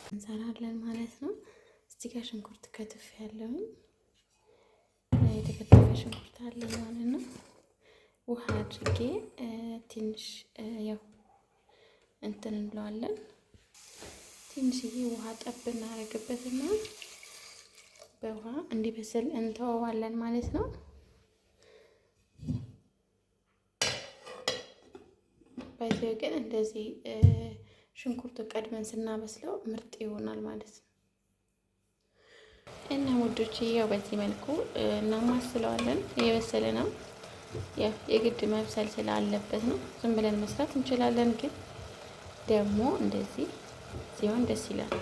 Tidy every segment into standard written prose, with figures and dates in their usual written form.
እንሰራለን ማለት ነው። እዚህ ጋር ሽንኩርት ከትፍ ያለውን የተከተፈ ሽንኩርት አለ ማለት ነው። ውሃ አድርጌ ትንሽ ያው እንትን እንለዋለን። ትንሽዬ ውሃ ጠብ እናደርግበትና በውሃ እንዲበስል እንተወዋለን ማለት ነው። በዚህ ግን እንደዚህ ሽንኩርቱ ቀድመን ስናበስለው ምርጥ ይሆናል ማለት ነው። እና ውዶች ያው በዚህ መልኩ እናማስለዋለን። እየበሰለ ነው። ያው የግድ መብሰል ስላለበት ነው። ዝም ብለን መስራት እንችላለን፣ ግን ደግሞ እንደዚህ ሲሆን ደስ ይላል።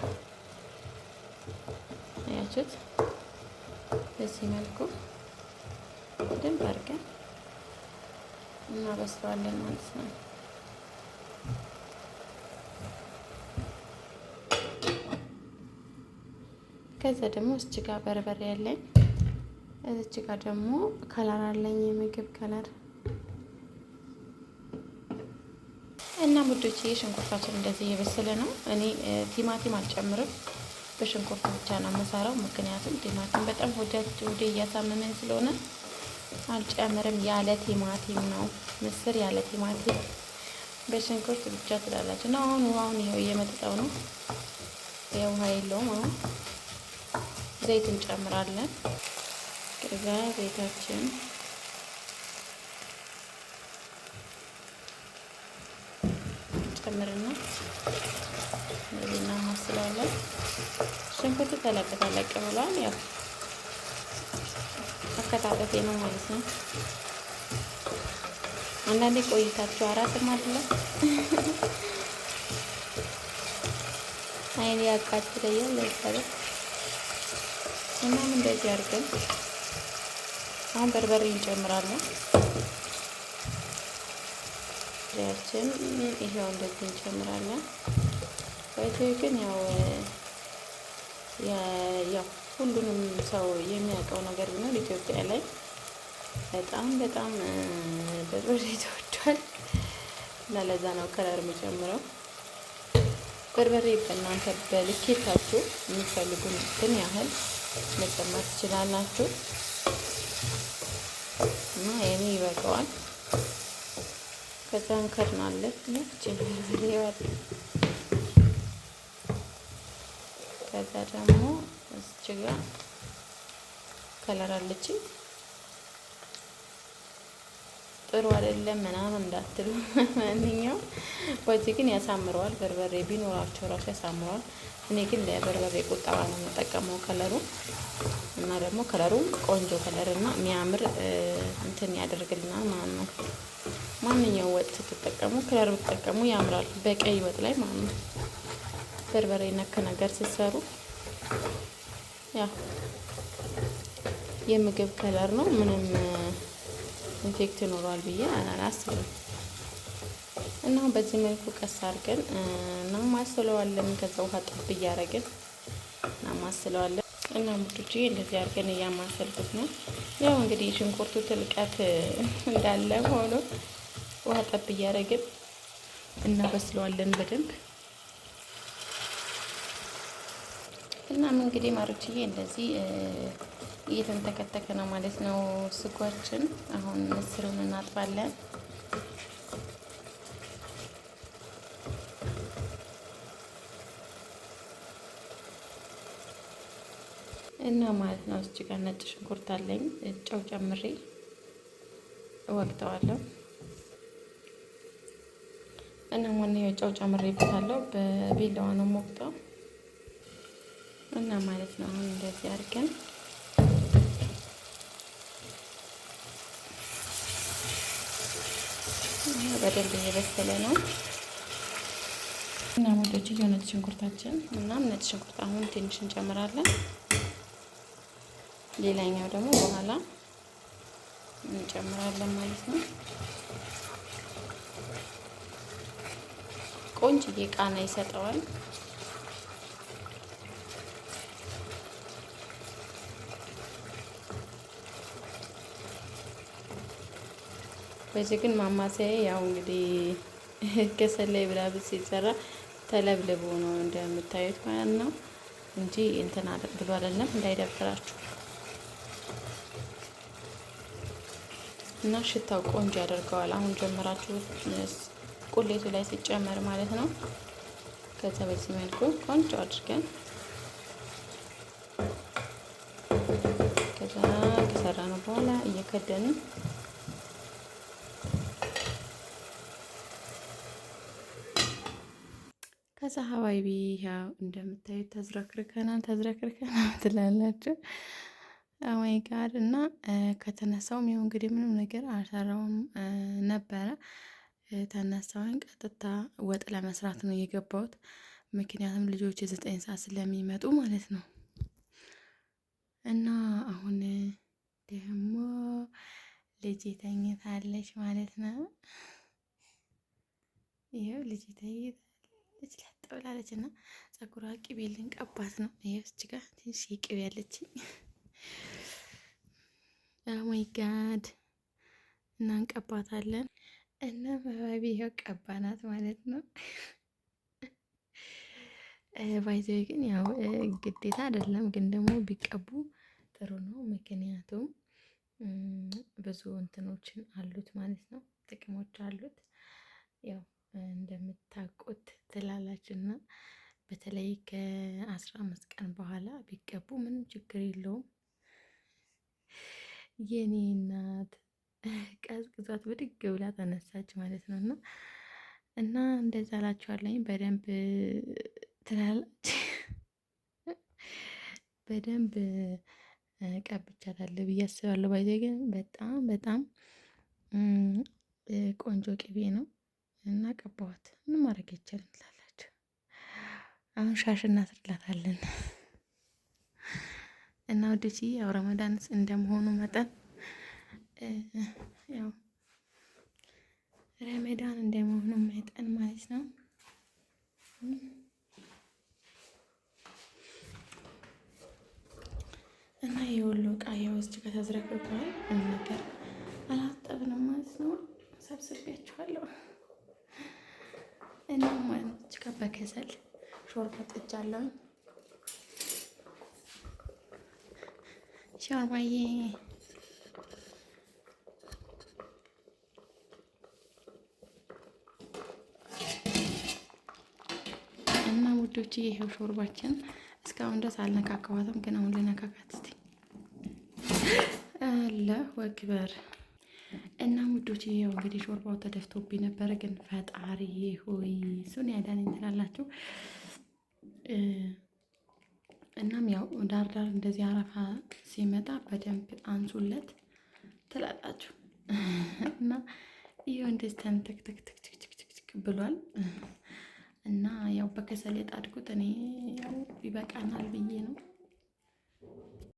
አያችሁት? በዚህ መልኩ በደንብ አድርገን እናበስለዋለን ማለት ነው። ከዛ ደግሞ እዚህ ጋር በርበሬ ያለኝ፣ እዚህ ጋር ደግሞ ከለር አለኝ፣ የምግብ ከለር እና ሙዶቼ ሽንኩርታችን እንደዚህ እየበሰለ ነው። እኔ ቲማቲም አልጨምርም፣ በሽንኩርት ብቻ ነው የምሰራው። ምክንያቱም ቲማቲም በጣም ወደ እያሳመመን ስለሆነ አልጨምርም። ያለ ቲማቲም ነው ምስር፣ ያለ ቲማቲም በሽንኩርት ብቻ ትላላችሁ። እና አሁን ውሃውን ይኸው እየመጠጠው ነው። የውሃ የለውም። አሁን ዘይት እንጨምራለን። ከዛ ዘይታችን ጨምርና እንደዚህ እናማስለዋለን። ሽንኩርቱ ተለቅ ብሏል። ያው አከታተፌ ነው ማለት ነው። አንዳንዴ ቆይታችሁ አራስም አይደለም አይኔ ያቃጥለኛል ለሰለ እና እንደዚህ አድርገን አሁን በርበሬ እንጨምራለን። ያችን ይሄው እንደዚህ እንጨምራለን። ወይቴ ግን ያው ሁሉንም ሰው የሚያውቀው ነገር ቢኖር ኢትዮጵያ ላይ በጣም በርበሬ ተወዷል እና ለዛ ነው ከለር የሚጨምረው። በርበሬ በእናንተ በልኬታችሁ የምትፈልጉትን ያህል መጨመር ትችላላችሁ እና የኔ ይበቃዋል። ከዛ እንከድናለን። ከዛ ደግሞ እዚህ ጋር ከለር አለች። ጥሩ አይደለም ምናምን እንዳትሉ፣ ማንኛውም ወጪ ግን ያሳምረዋል። በርበሬ ቢኖራቸው ራሱ ያሳምረዋል። እኔ ግን ለበርበሬ ቁጠባ ነው የምጠቀመው ከለሩ እና ደግሞ ከለሩም ቆንጆ ከለር እና የሚያምር እንትን ያደርግልናል ማለት ነው። ማንኛው ወጥ ስትጠቀሙ ከለር ብትጠቀሙ ያምራል፣ በቀይ ወጥ ላይ ማለት ነው። በርበሬ ነክ ነገር ስትሰሩ ያ የምግብ ከለር ነው፣ ምንም ኢንፌክት ይኖረዋል ብዬ አላስብም። እና በዚህ መልኩ ቀስ አድርገን እናማስለዋለን። ከዛ ውሃ ጠብ እያደረግን እናማስለዋለን። እና ሙዶቼ እንደዚህ አድርገን እያማሰልኩት ነው። ያው እንግዲህ ሽንኩርቱ ትልቀት እንዳለ ሆኖ ውሃ ጠብ እያደረግን እናበስለዋለን በደንብ። እናም እንግዲህ ማሮችዬ እንደዚህ እየተንተከተከ ነው ማለት ነው ስጓችን። አሁን ምስሩን እናጥባለን። እና ማለት ነው እዚህ ጋር ነጭ ሽንኩርት አለኝ፣ ጨው ጨምሬ እወቅተዋለሁ። እና ማንኛው ጨው ጨምሬበታለሁ፣ በቢላዋ ነው የምወቅጠው። እና ማለት ነው አሁን እንደዚህ አድርገን በደንብ እየበሰለ ነው። እና ወደች ነጭ ሽንኩርታችን እና ነጭ ሽንኩርት አሁን ትንሽ እንጨምራለን። ሌላኛው ደግሞ በኋላ እንጨምራለን ማለት ነው። ቆንጆዬ ቃና ይሰጠዋል። በዚህ ግን ማማሰያ ያው እንግዲህ ከሰል ላይ ብላብ ሲሰራ ተለብልቦ ነው እንደምታዩት ማለት ነው እንጂ እንትን ብሎ አይደለም፣ እንዳይደብራችሁ። እና ሽታው ቆንጆ ያደርገዋል። አሁን ጀምራችሁ ቁሌቱ ላይ ሲጨመር ማለት ነው። ከዛ በዚህ መልኩ ቆንጆ አድርገን ከዛ ከሰራ ነው በኋላ እየከደንን ከዛ ሀባይቢ ያው እንደምታዩት ተዝረክርከናል ትላላችሁ። ኦማይ ጋድ እና ከተነሳውም ይኸው እንግዲህ ምንም ነገር አልሰራውም ነበረ። ተነሳውን ቀጥታ ወጥ ለመስራት ነው የገባሁት። ምክንያቱም ልጆች 9 ሰዓት ስለሚመጡ ማለት ነው። እና አሁን ደግሞ ልጅ ተኝታለች ማለት ነው። ይኸው ልጅ ተኝታለች ለጥብላለች እና ፀጉሯ ቅቤ ልንቀባት ነው። ይኸው እዚህ ጋር ትንሽ ቅቤ ያለችኝ ኦማይ ጋድ እና እንቀባታለን እና በባቢ ይኸው ቀባናት ማለት ነው። ባይዘይ ግን ያው ግዴታ አይደለም፣ ግን ደግሞ ቢቀቡ ጥሩ ነው። ምክንያቱም ብዙ እንትኖችን አሉት ማለት ነው፣ ጥቅሞች አሉት። ያው እንደምታውቁት ትላላችሁና በተለይ ከ15 ቀን በኋላ ቢቀቡ ምንም ችግር የለውም። የኔ እናት ቀዝቅዟት ብድግ ብላ ተነሳች ማለት ነው። እና እንደዛ ላችኋለኝ። በደንብ ትላላች በደንብ ቀብቻታለሁ ብዬ አስባለሁ። ባይዘ ግን በጣም በጣም ቆንጆ ቅቤ ነው እና ቀባዋት። ምንም ማድረግ አይቻልም ትላላችሁ። አሁን ሻሽ እናስርላታለን እና ወደጂ ያው ረመዳን እንደመሆኑ መጠን ያው ረመዳን እንደመሆኑ መጠን ማለት ነው እና የወሎ እቃ ያው እዚህ ጋር ተዝረክርኳል። ነገር አላጠብንም ማለት ነው። ሰብስቤያችኋለሁ እና ማለት ነው። እዚህ ጋር በከሰል ሾርባ ጥጃለሁ። ሾርባዬ እና ውዶች ይሄው ሾርባችን እስካሁን ድረስ አልነካካዋትም፣ ግን አሁን ልነካካት እስቲ። አላሁ አክበር። እና ውዶች ይሄው እንግዲህ ሾርባው ተደፍቶብኝ ነበረ፣ ግን ፈጣሪ ሆይ እሱን ያዳነኝ ትላላችሁ። እናም ያው ዳርዳር እንደዚህ አረፋ ሲመጣ በደንብ አንሱለት ትላላችሁ። እና ይሄው እንደዚህ ተንተክተክተክተክ ብሏል። እና ያው በከሰል የጣድኩት እኔ ያው ይበቃናል ብዬ ነው።